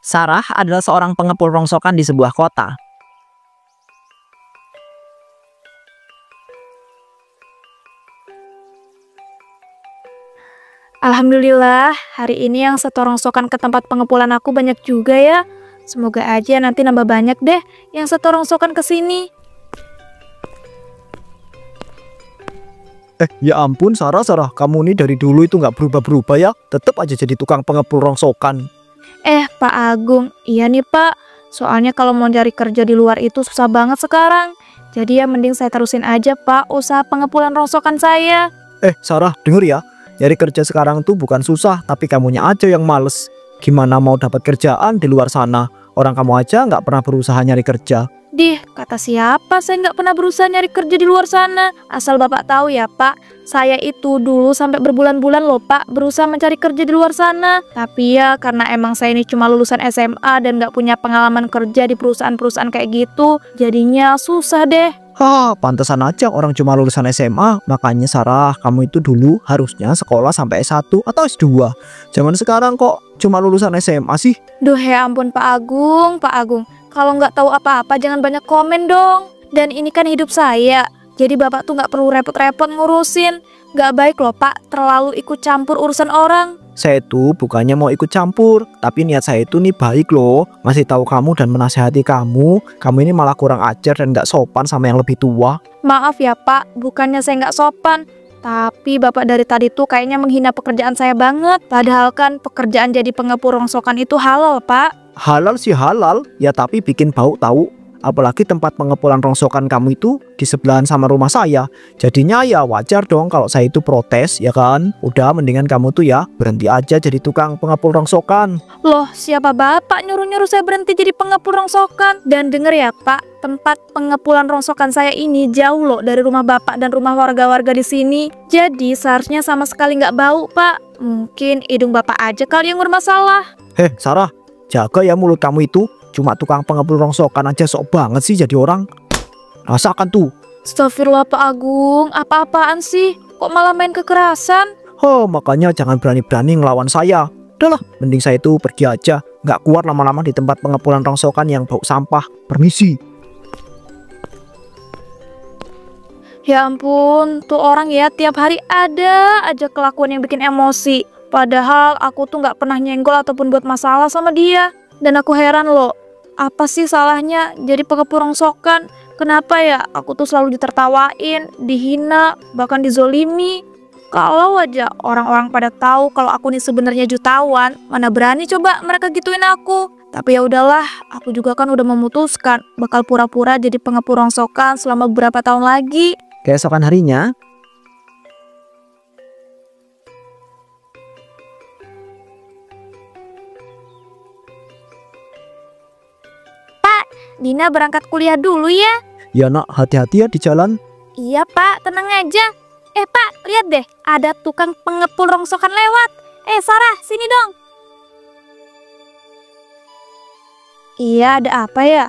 Sarah adalah seorang pengepul rongsokan di sebuah kota. Alhamdulillah, hari ini yang setor rongsokan ke tempat pengepulan aku banyak juga ya. Semoga aja nanti nambah banyak deh yang setor rongsokan ke sini. Ya ampun Sarah, kamu nih dari dulu itu nggak berubah-berubah ya. Tetap aja jadi tukang pengepul rongsokan. Pak Agung, iya nih Pak. Soalnya kalau mau cari kerja di luar itu susah banget sekarang. Jadi ya mending saya terusin aja Pak usaha pengepulan rongsokan saya. Sarah, denger ya. Nyari kerja sekarang tuh bukan susah, tapi kamunya aja yang males. Gimana mau dapat kerjaan di luar sana? Orang kamu aja nggak pernah berusaha nyari kerja. Kata siapa saya nggak pernah berusaha nyari kerja di luar sana. Asal Bapak tahu ya Pak, saya itu dulu sampai berbulan-bulan loh Pak berusaha mencari kerja di luar sana. Tapi ya karena emang saya ini cuma lulusan SMA dan nggak punya pengalaman kerja di perusahaan-perusahaan kayak gitu, jadinya susah deh. Pantesan aja orang cuma lulusan SMA. Makanya Sarah, kamu itu dulu harusnya sekolah sampai S1 atau S2. Zaman sekarang kok cuma lulusan SMA sih? Duh ya ampun Pak Agung. Kalau nggak tahu apa-apa jangan banyak komen dong. Dan ini kan hidup saya. Jadi Bapak tuh nggak perlu repot-repot ngurusin. Nggak baik loh Pak terlalu ikut campur urusan orang. Saya itu bukannya mau ikut campur, tapi niat saya itu nih baik loh. Ngasih tahu kamu dan menasehati kamu. Kamu ini malah kurang ajar dan nggak sopan sama yang lebih tua. Maaf ya Pak, bukannya saya nggak sopan. Tapi Bapak dari tadi tuh kayaknya menghina pekerjaan saya banget. Padahal kan pekerjaan jadi pengepul rongsokan itu halal Pak. Halal sih halal, ya tapi bikin bau tahu. Apalagi tempat pengepulan rongsokan kamu itu di sebelahan sama rumah saya. Jadinya ya wajar dong kalau saya itu protes, ya kan? Udah mendingan kamu tuh ya berhenti aja jadi tukang pengepul rongsokan. Loh, siapa Bapak nyuruh-nyuruh saya berhenti jadi pengepul rongsokan? Dan denger ya Pak, tempat pengepulan rongsokan saya ini jauh loh dari rumah Bapak dan rumah warga-warga di sini. Jadi seharusnya sama sekali nggak bau Pak. Mungkin hidung Bapak aja kali yang bermasalah. Sarah, jaga ya mulut kamu itu. Cuma tukang pengepul rongsokan aja sok banget sih jadi orang. Rasakan tuh. Astagfirullah Pak Agung, apa-apaan sih? Kok malah main kekerasan? Makanya jangan berani-berani ngelawan saya. Udahlah, mending saya itu pergi aja. Nggak kuat lama-lama di tempat pengepulan rongsokan yang bau sampah. Permisi. Ya ampun, tuh orang ya tiap hari ada aja kelakuan yang bikin emosi. Padahal aku tuh nggak pernah nyenggol ataupun buat masalah sama dia. Dan aku heran loh, apa sih salahnya jadi pengepul rongsokan? Kenapa ya aku tuh selalu ditertawain, dihina, bahkan dizolimi? Kalau aja orang-orang pada tahu kalau aku nih sebenarnya jutawan, mana berani coba mereka gituin aku. Tapi ya udahlah, aku juga kan udah memutuskan bakal pura-pura jadi pengepul rongsokan selama beberapa tahun lagi. Keesokan harinya, Dina berangkat kuliah dulu ya. Ya nak, hati-hati ya di jalan. Iya Pak, tenang aja. Pak, lihat deh, ada tukang pengepul rongsokan lewat. Sarah, sini dong. Iya, ada apa ya?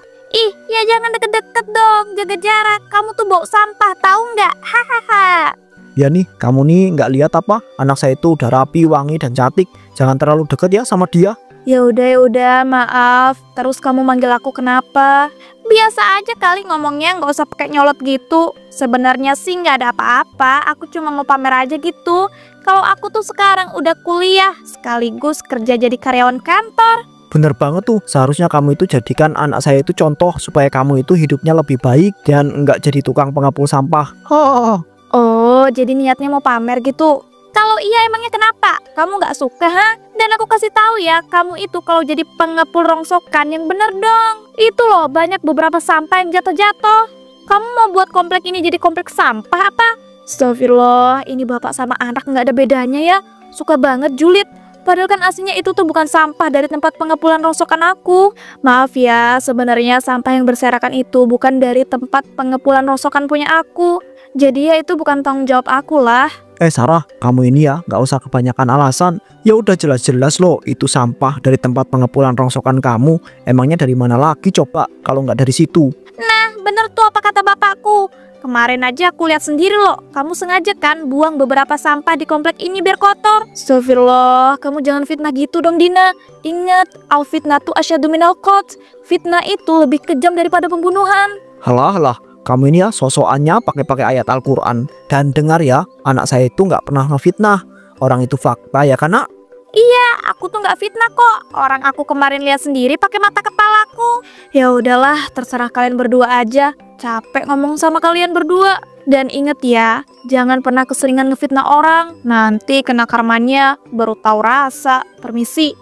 Ya jangan deket-deket dong, jaga jarak. Kamu tuh bau sampah, tahu nggak? Hahaha. Ya nih, kamu nih nggak lihat apa? Anak saya itu udah rapi, wangi dan cantik. Jangan terlalu deket ya sama dia. Ya udah, maaf. Terus kamu manggil aku kenapa? Biasa aja kali ngomongnya, nggak usah pakai nyolot gitu. Sebenarnya sih nggak ada apa-apa. Aku cuma mau pamer aja gitu. Kalau aku tuh sekarang udah kuliah, sekaligus kerja jadi karyawan kantor. Bener banget tuh. Seharusnya kamu itu jadikan anak saya itu contoh supaya kamu itu hidupnya lebih baik dan nggak jadi tukang pengepul sampah. Oh, jadi niatnya mau pamer gitu. Kalau iya emangnya kenapa? Kamu nggak suka, ha? Dan aku kasih tahu ya, kamu itu kalau jadi pengepul rongsokan yang bener dong. Itu loh, banyak beberapa sampah yang jatuh-jatuh. Kamu mau buat komplek ini jadi komplek sampah apa? Astagfirullah, ini bapak sama anak nggak ada bedanya ya. Suka banget julid. Padahal kan aslinya itu tuh bukan sampah dari tempat pengepulan rongsokan aku. Maaf ya, sebenarnya sampah yang berserakan itu bukan dari tempat pengepulan rongsokan punya aku. Jadi ya itu bukan tanggung jawab aku lah. Sarah, kamu ini ya nggak usah kebanyakan alasan. Ya udah jelas-jelas loh itu sampah dari tempat pengepulan rongsokan kamu. Emangnya dari mana lagi coba kalau nggak dari situ? Nah, bener tuh apa kata bapakku. Kemarin aja aku lihat sendiri loh. Kamu sengaja kan buang beberapa sampah di komplek ini biar kotor. Astagfirullah, kamu jangan fitnah gitu dong Dina. Ingat, al fitnah tu asyadu minal qatl. Fitnah itu lebih kejam daripada pembunuhan. Halah, kamu ini ya sosokannya pakai ayat Al-Quran. Dan dengar ya, anak saya itu nggak pernah ngefitnah. Orang itu fakta ya kan nak? Iya, aku tuh nggak fitnah kok. Orang aku kemarin lihat sendiri pakai mata kepalaku. Ya udahlah, terserah kalian berdua aja. Capek ngomong sama kalian berdua. Dan inget ya, jangan pernah keseringan ngefitnah orang. Nanti kena karmanya baru tahu rasa. Permisi.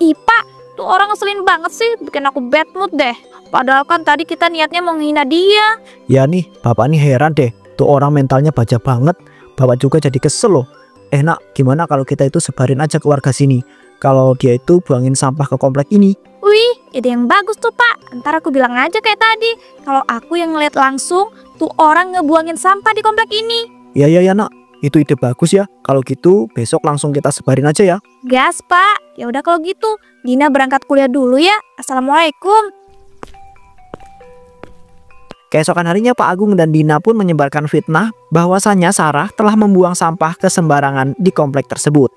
Ipa, tuh orang ngeselin banget sih, bikin aku bad mood deh. Padahal kan tadi kita niatnya mau menghina dia. Ya nih, bapak nih heran deh. Tuh orang mentalnya baja banget. Bapak juga jadi kesel loh. Nak, gimana kalau kita itu sebarin aja ke warga sini? Kalau dia itu buangin sampah ke komplek ini. Wih, ide yang bagus tuh Pak. Ntar aku bilang aja kayak tadi. Kalau aku yang ngeliat langsung, tuh orang ngebuangin sampah di komplek ini. Ya nak, itu ide bagus ya. Kalau gitu besok langsung kita sebarin aja ya. Gas Pak. Ya udah kalau gitu, Dina berangkat kuliah dulu ya. Assalamualaikum. Keesokan harinya Pak Agung dan Dina pun menyebarkan fitnah bahwasannya Sarah telah membuang sampah ke sembarangan di komplek tersebut.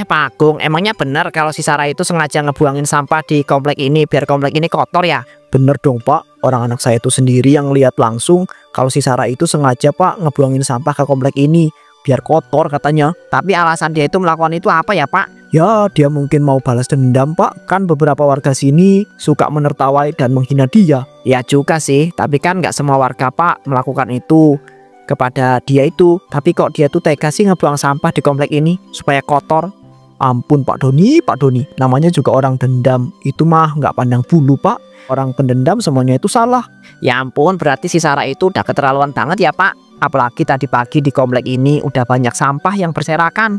Pak Agung, emangnya benar kalau si Sarah itu sengaja ngebuangin sampah di komplek ini biar komplek ini kotor ya? Bener dong Pak, orang anak saya itu sendiri yang lihat langsung kalau si Sarah itu sengaja Pak ngebuangin sampah ke komplek ini biar kotor katanya. Tapi alasan dia itu melakukan itu apa ya Pak? Ya dia mungkin mau balas dendam Pak. Kan beberapa warga sini suka menertawai dan menghina dia. Ya juga sih, tapi kan nggak semua warga Pak melakukan itu kepada dia itu. Tapi kok dia tuh tega sih ngebuang sampah di komplek ini supaya kotor? Ampun Pak Doni, namanya juga orang dendam. Itu mah nggak pandang bulu Pak. Orang pendendam semuanya itu salah. Ya ampun, berarti si Sarah itu udah keterlaluan banget ya Pak. Apalagi tadi pagi di komplek ini udah banyak sampah yang berserakan.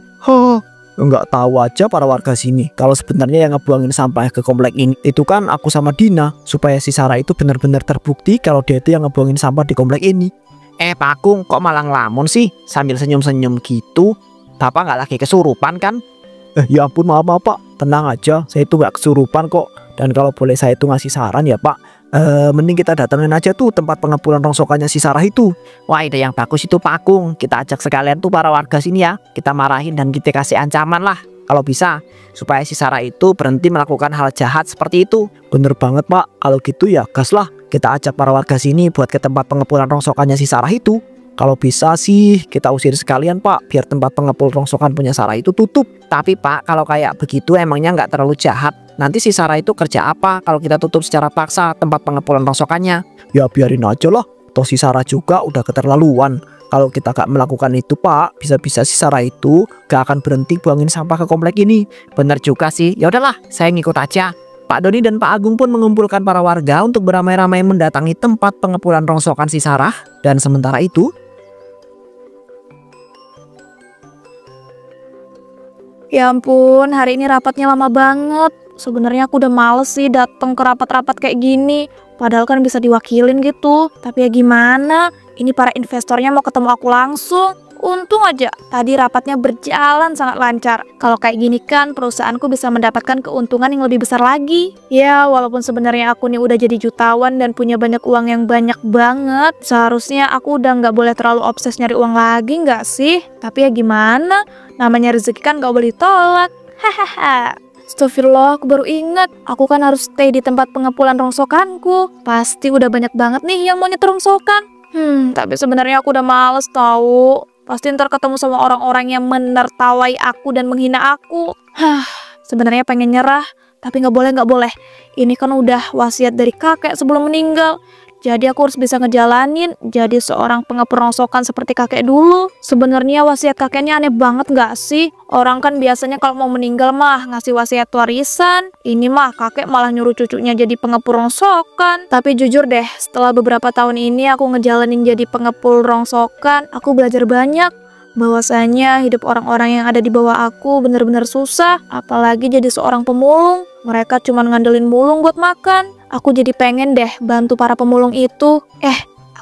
Nggak tahu aja para warga sini kalau sebenarnya yang ngebuangin sampah ke komplek ini itu kan aku sama Dina, supaya si Sarah itu benar-benar terbukti kalau dia itu yang ngebuangin sampah di komplek ini. Pak Agung, kok malah ngelamun sih sambil senyum-senyum gitu? Bapak nggak lagi kesurupan kan? Ya ampun, maaf Pak, tenang aja, saya itu nggak kesurupan kok. Dan kalau boleh saya itu ngasih saran ya Pak, mending kita datengin aja tuh tempat pengepulan rongsokannya si Sarah itu. Wah, ide yang bagus itu Pak Agung. Kita ajak sekalian tuh para warga sini ya. Kita marahin dan kita kasih ancaman lah kalau bisa, supaya si Sarah itu berhenti melakukan hal jahat seperti itu. Bener banget Pak, kalau gitu ya gas lah. Kita ajak para warga sini buat ke tempat pengepulan rongsokannya si Sarah itu. Kalau bisa sih kita usir sekalian Pak, biar tempat pengepul rongsokan punya Sarah itu tutup. Tapi Pak, kalau kayak begitu emangnya nggak terlalu jahat? Nanti si Sarah itu kerja apa kalau kita tutup secara paksa tempat pengepulan rongsokannya? Ya biarin aja lah, toh si Sarah juga udah keterlaluan. Kalau kita gak melakukan itu Pak, bisa-bisa si Sarah itu gak akan berhenti buangin sampah ke komplek ini. Bener juga sih, ya udahlah, saya ngikut aja. Pak Doni dan Pak Agung pun mengumpulkan para warga untuk beramai-ramai mendatangi tempat pengepulan rongsokan si Sarah. Dan sementara itu, Ya ampun, hari ini rapatnya lama banget. Sebenarnya aku udah males sih datang ke rapat-rapat kayak gini. Padahal kan bisa diwakilin gitu. Tapi ya gimana? Ini para investornya mau ketemu aku langsung. Untung aja tadi rapatnya berjalan sangat lancar. Kalau kayak gini kan perusahaanku bisa mendapatkan keuntungan yang lebih besar lagi. Ya walaupun sebenarnya aku nih udah jadi jutawan dan punya banyak uang yang banyak banget. Seharusnya aku udah nggak boleh terlalu obses nyari uang lagi nggak sih? Tapi ya gimana? Namanya rezeki kan nggak boleh ditolak. Hahaha. Astagfirullah, aku baru ingat. Aku kan harus stay di tempat pengepulan rongsokanku. Pasti udah banyak banget nih yang mau nyetir rongsokan. Tapi sebenarnya aku udah males tahu. Pasti ntar ketemu sama orang-orang yang menertawai aku dan menghina aku. Sebenarnya pengen nyerah, tapi nggak boleh. Ini kan udah wasiat dari kakek sebelum meninggal. Jadi aku harus bisa ngejalanin jadi seorang pengepul rongsokan seperti kakek dulu. Sebenarnya wasiat kakeknya aneh banget nggak sih? Orang kan biasanya kalau mau meninggal mah ngasih wasiat warisan. Ini mah kakek malah nyuruh cucunya jadi pengepul rongsokan. Tapi jujur deh, setelah beberapa tahun ini aku ngejalanin jadi pengepul rongsokan, aku belajar banyak. Bahwasanya hidup orang-orang yang ada di bawah aku bener-bener susah. Apalagi jadi seorang pemulung. Mereka cuma ngandelin mulung buat makan. Aku jadi pengen deh bantu para pemulung itu.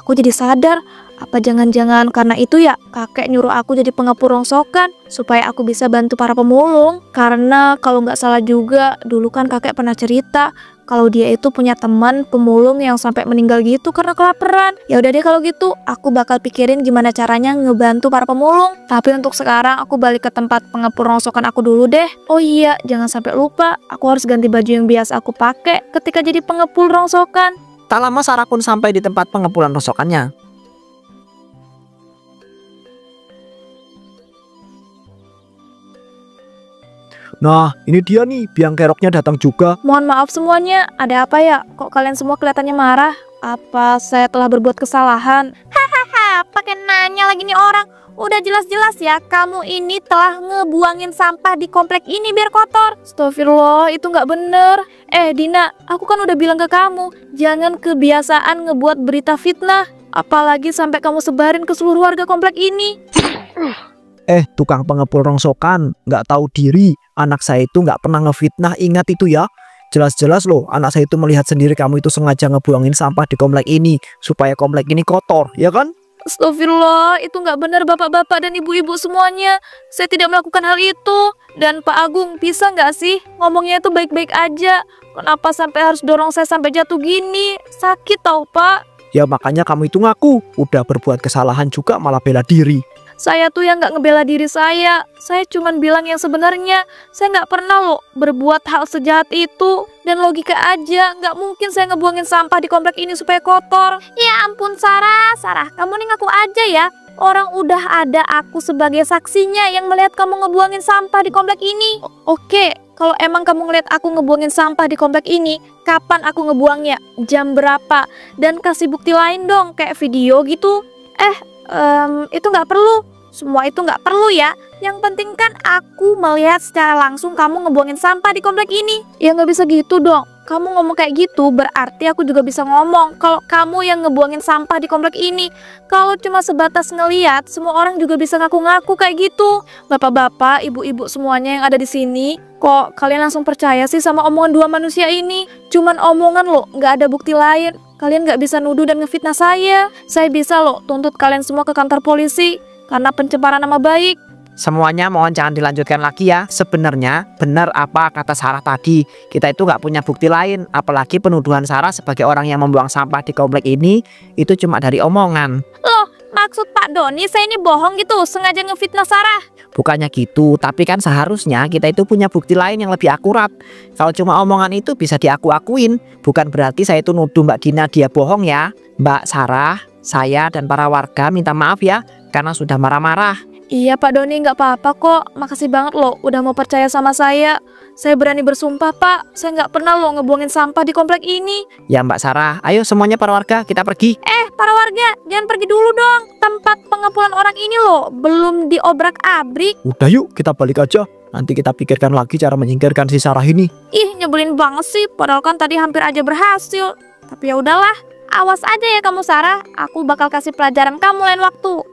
Aku jadi sadar Apa jangan-jangan karena itu ya kakek nyuruh aku jadi pengepul rongsokan supaya aku bisa bantu para pemulung? Karena kalau nggak salah juga dulu kan kakek pernah cerita kalau dia itu punya teman pemulung yang sampai meninggal gitu karena kelaparan. Ya udah deh kalau gitu, aku bakal pikirin gimana caranya ngebantu para pemulung. Tapi untuk sekarang aku balik ke tempat pengepul rongsokan aku dulu deh. Oh iya, jangan sampai lupa, aku harus ganti baju yang biasa aku pakai ketika jadi pengepul rongsokan. Tak lama Sarah pun sampai di tempat pengepulan rongsokannya. Nah, ini dia nih, biang keroknya datang juga. Mohon maaf semuanya, ada apa ya? Kok kalian semua kelihatannya marah? Apa saya telah berbuat kesalahan? Hahaha, pakai nanya lagi nih orang. Udah jelas-jelas ya, kamu ini telah ngebuangin sampah di komplek ini biar kotor. Astagfirullah, itu nggak bener. Dina, aku kan udah bilang ke kamu, jangan kebiasaan ngebuat berita fitnah. Apalagi sampai kamu sebarin ke seluruh warga komplek ini. Tukang pengepul rongsokan, nggak tahu diri. Anak saya itu nggak pernah ngefitnah, ingat itu ya. Jelas-jelas loh, anak saya itu melihat sendiri kamu itu sengaja ngebuangin sampah di komplek ini supaya komplek ini kotor, ya kan? Astagfirullah, itu nggak benar bapak-bapak dan ibu-ibu semuanya. Saya tidak melakukan hal itu. Dan Pak Agung, bisa nggak sih ngomongnya itu baik-baik aja? Kenapa sampai harus dorong saya sampai jatuh gini? Sakit tau Pak. Ya makanya kamu itu ngaku, udah berbuat kesalahan juga malah bela diri. Saya tuh yang nggak ngebela diri saya cuman bilang yang sebenarnya. Saya nggak pernah loh berbuat hal sejahat itu. Dan logika aja, nggak mungkin saya ngebuangin sampah di komplek ini supaya kotor. Ya ampun Sarah, kamu nih ngaku aja ya. Orang udah ada aku sebagai saksinya yang melihat kamu ngebuangin sampah di komplek ini. Oke, kalau emang kamu ngeliat aku ngebuangin sampah di komplek ini, kapan aku ngebuangnya? Jam berapa? Dan kasih bukti lain dong, kayak video gitu. Itu nggak perlu. Semua itu nggak perlu ya. Yang penting kan aku melihat secara langsung kamu ngebuangin sampah di komplek ini. Ya nggak bisa gitu dong. Kamu ngomong kayak gitu berarti aku juga bisa ngomong kalau kamu yang ngebuangin sampah di komplek ini. Kalau cuma sebatas ngeliat, semua orang juga bisa ngaku-ngaku kayak gitu. Bapak-bapak, ibu-ibu semuanya yang ada di sini, kok kalian langsung percaya sih sama omongan dua manusia ini? Cuman omongan loh, nggak ada bukti lain. Kalian nggak bisa nuduh dan ngefitnah saya. Saya bisa loh tuntut kalian semua ke kantor polisi karena pencemaran nama baik. Semuanya mohon jangan dilanjutkan lagi ya. Sebenarnya benar apa kata Sarah tadi. Kita itu nggak punya bukti lain. Apalagi penuduhan Sarah sebagai orang yang membuang sampah di komplek ini itu cuma dari omongan. Loh, maksud Pak Doni saya ini bohong gitu, sengaja ngefitnah Sarah? Bukannya gitu, tapi kan seharusnya kita itu punya bukti lain yang lebih akurat. Kalau cuma omongan itu bisa diaku-akuin. Bukan berarti saya itu nuduh Mbak Dina dia bohong ya. Mbak Sarah, saya dan para warga minta maaf ya karena sudah marah-marah. Iya Pak Doni, nggak apa-apa kok. Makasih banget loh udah mau percaya sama saya. Saya berani bersumpah Pak, saya nggak pernah loh ngebuangin sampah di komplek ini. Ya Mbak Sarah, ayo semuanya para warga kita pergi. Para warga, jangan pergi dulu dong. Tempat pengepulan orang ini loh belum diobrak-abrik. Udah yuk, kita balik aja. Nanti kita pikirkan lagi cara menyingkirkan si Sarah ini. Ih, nyebelin banget sih. Padahal kan tadi hampir aja berhasil. Tapi ya udahlah, awas aja ya kamu Sarah. Aku bakal kasih pelajaran kamu lain waktu.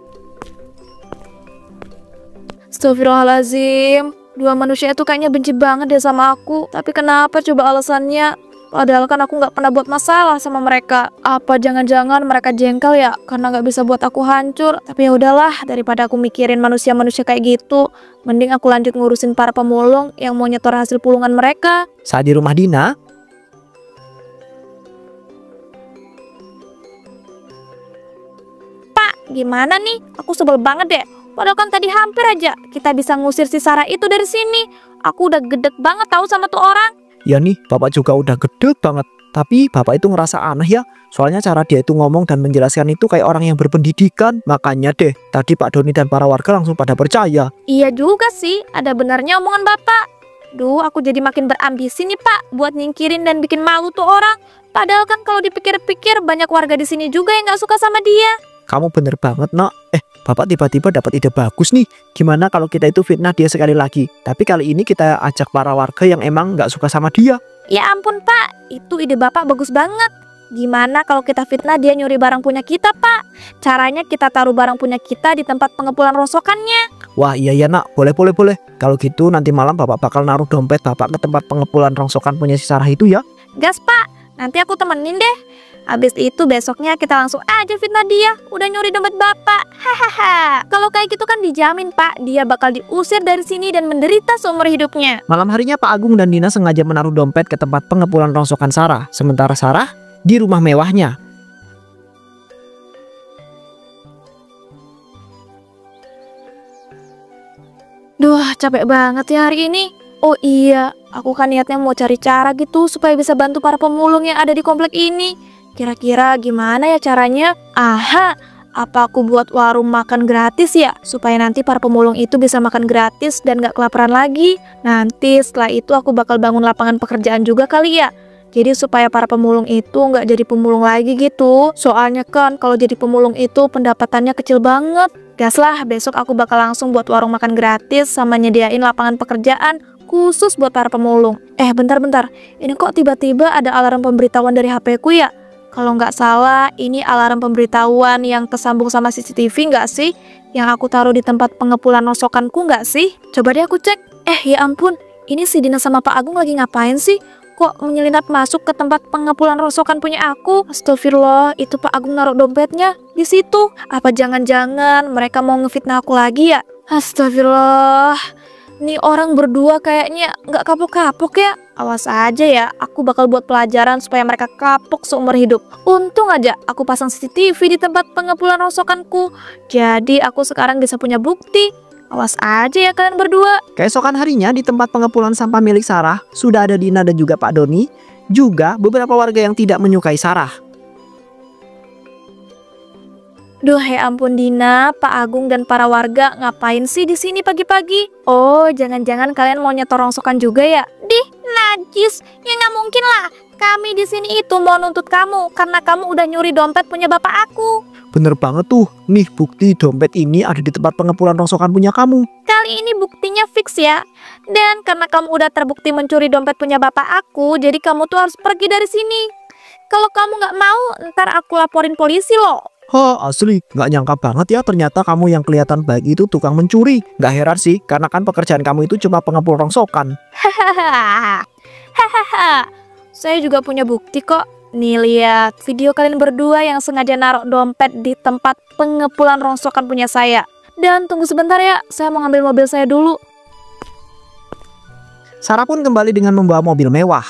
Astagfirullahaladzim, dua manusia itu kayaknya benci banget deh sama aku. Tapi kenapa coba alasannya? Padahal kan aku nggak pernah buat masalah sama mereka. Apa jangan-jangan mereka jengkel ya karena nggak bisa buat aku hancur? Tapi ya udahlah, daripada aku mikirin manusia-manusia kayak gitu, mending aku lanjut ngurusin para pemulung yang mau nyetor hasil pulungan mereka. Saat di rumah Dina, Pak, gimana nih? Aku sebel banget deh. Padahal kan tadi hampir aja kita bisa ngusir si Sarah itu dari sini. Aku udah gedek banget tahu sama tuh orang. Ya nih, Bapak juga udah gede banget. Tapi Bapak itu ngerasa aneh ya. Soalnya cara dia itu ngomong dan menjelaskan itu kayak orang yang berpendidikan. Makanya deh, tadi Pak Doni dan para warga langsung pada percaya. Iya juga sih, ada benarnya omongan Bapak. Duh, aku jadi makin berambisi nih Pak buat nyingkirin dan bikin malu tuh orang. Padahal kan kalau dipikir-pikir banyak warga di sini juga yang gak suka sama dia. Kamu bener banget, Nak. Bapak tiba-tiba dapat ide bagus nih. Gimana kalau kita itu fitnah dia sekali lagi? Tapi kali ini kita ajak para warga yang emang nggak suka sama dia. Ya ampun Pak, itu ide Bapak bagus banget. Gimana kalau kita fitnah dia nyuri barang punya kita Pak? Caranya kita taruh barang punya kita di tempat pengepulan rongsokannya. Wah iya ya Nak, boleh. Kalau gitu nanti malam Bapak bakal naruh dompet Bapak ke tempat pengepulan rongsokan punya si Sarah itu ya. Gas Pak, nanti aku temenin deh. Habis itu besoknya kita langsung aja fitnah dia, udah nyuri dompet bapak. Hahaha. Kalau kayak gitu kan dijamin Pak, dia bakal diusir dari sini dan menderita seumur hidupnya. Malam harinya Pak Agung dan Dina sengaja menaruh dompet ke tempat pengepulan rongsokan Sarah. Sementara Sarah di rumah mewahnya. Duh, capek banget ya hari ini. Oh iya, aku kan niatnya mau cari cara gitu supaya bisa bantu para pemulung yang ada di komplek ini. Kira-kira gimana ya caranya? Aha, apa aku buat warung makan gratis ya? Supaya nanti para pemulung itu bisa makan gratis dan gak kelaparan lagi. Nanti setelah itu aku bakal bangun lapangan pekerjaan juga kali ya. Jadi supaya para pemulung itu nggak jadi pemulung lagi gitu. Soalnya kan kalau jadi pemulung itu pendapatannya kecil banget. Gas lah, besok aku bakal langsung buat warung makan gratis sama nyediain lapangan pekerjaan khusus buat para pemulung. Bentar-bentar, ini kok tiba-tiba ada alarm pemberitahuan dari HP ku ya? Kalau nggak salah, ini alarm pemberitahuan yang tersambung sama CCTV nggak sih? Yang aku taruh di tempat pengepulan rosokanku nggak sih? Coba deh aku cek. Ya ampun, ini si Dina sama Pak Agung lagi ngapain sih? Kok menyelinap masuk ke tempat pengepulan rosokan punya aku? Astagfirullah, itu Pak Agung naruh dompetnya di situ. Apa jangan-jangan mereka mau ngefitnah aku lagi ya? Astagfirullah, nih orang berdua kayaknya nggak kapok-kapok ya. Awas aja ya, aku bakal buat pelajaran supaya mereka kapok seumur hidup. Untung aja aku pasang CCTV di tempat pengepulan rosokanku. Jadi aku sekarang bisa punya bukti. Awas aja ya kalian berdua. Keesokan harinya di tempat pengepulan sampah milik Sarah sudah ada Dina dan juga Pak Doni, juga beberapa warga yang tidak menyukai Sarah. Duh, ya ampun Dina, Pak Agung dan para warga ngapain sih di sini pagi-pagi? Oh, jangan-jangan kalian mau nyetor rongsokan juga ya? Dih, najis. Ya nggak mungkin lah. Kami di sini itu mau nuntut kamu karena kamu udah nyuri dompet punya bapak aku. Bener banget tuh, nih bukti dompet ini ada di tempat pengepulan rongsokan punya kamu. Kali ini buktinya fix ya. Dan karena kamu udah terbukti mencuri dompet punya bapak aku, jadi kamu tuh harus pergi dari sini. Kalau kamu nggak mau, ntar aku laporin polisi loh. Asli, nggak nyangka banget ya ternyata kamu yang kelihatan baik itu tukang mencuri. Nggak heran sih, karena kan pekerjaan kamu itu cuma pengepul rongsokan. Hahaha. Saya juga punya bukti kok. Nih lihat video kalian berdua yang sengaja naruh dompet di tempat pengepulan rongsokan punya saya. Dan tunggu sebentar ya, saya mau ngambil mobil saya dulu. Sarah pun kembali dengan membawa mobil mewah.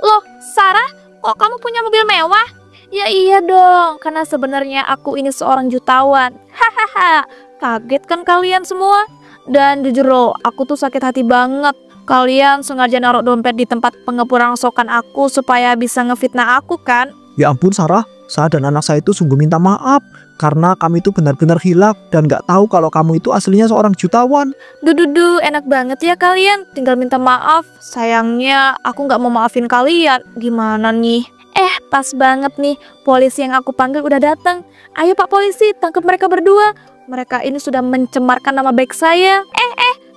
Loh, Sarah, kok kamu punya mobil mewah? Ya iya dong, karena sebenarnya aku ini seorang jutawan. Hahaha, kaget kan kalian semua? Dan jujur loh, aku tuh sakit hati banget. Kalian sengaja naruh dompet di tempat pengepulan rongsokan aku supaya bisa ngefitnah aku kan? Ya ampun Sarah, saya dan anak saya itu sungguh minta maaf. Karena kami itu benar-benar hilaf dan gak tahu kalau kamu itu aslinya seorang jutawan. Duh, enak banget ya kalian, tinggal minta maaf. Sayangnya aku gak mau maafin kalian. Gimana nih? Pas banget nih, polisi yang aku panggil udah datang. Ayo Pak Polisi, tangkap mereka berdua. Mereka ini sudah mencemarkan nama baik saya.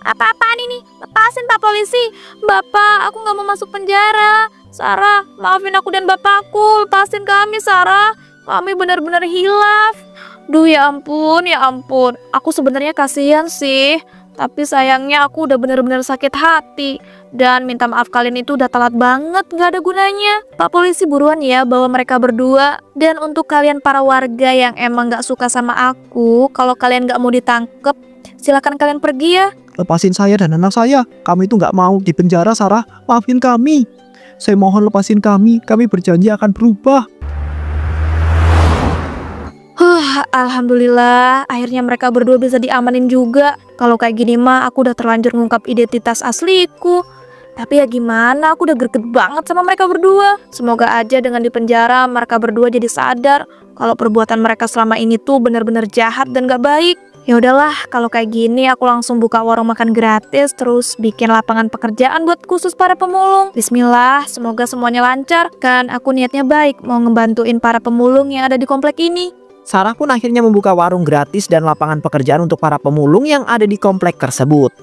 Apa-apaan ini? Lepasin Pak Polisi. Bapak, aku gak mau masuk penjara. Sarah, maafin aku dan bapakku. Lepasin kami, Sarah. Kami benar-benar hilaf. Duh, ya ampun. Aku sebenarnya kasihan sih. Tapi sayangnya aku udah benar-benar sakit hati. Dan minta maaf kalian itu udah telat banget, gak ada gunanya. Pak Polisi buruan ya bawa mereka berdua. Dan untuk kalian para warga yang emang gak suka sama aku, kalau kalian gak mau ditangkep, silakan kalian pergi ya. Lepasin saya dan anak saya. Kami itu nggak mau di penjara, Sarah. Maafin kami. Saya mohon lepasin kami. Kami berjanji akan berubah. Alhamdulillah, akhirnya mereka berdua bisa diamanin juga. Kalau kayak gini mah aku udah terlanjur ngungkap identitas asliku. Tapi ya gimana, aku udah greget banget sama mereka berdua. Semoga aja dengan di penjara mereka berdua jadi sadar kalau perbuatan mereka selama ini tuh benar-benar jahat dan gak baik. Ya udahlah, kalau kayak gini aku langsung buka warung makan gratis, terus bikin lapangan pekerjaan buat khusus para pemulung. Bismillah, semoga semuanya lancar. Kan aku niatnya baik, mau ngebantuin para pemulung yang ada di komplek ini. Sarah pun akhirnya membuka warung gratis dan lapangan pekerjaan untuk para pemulung yang ada di komplek tersebut.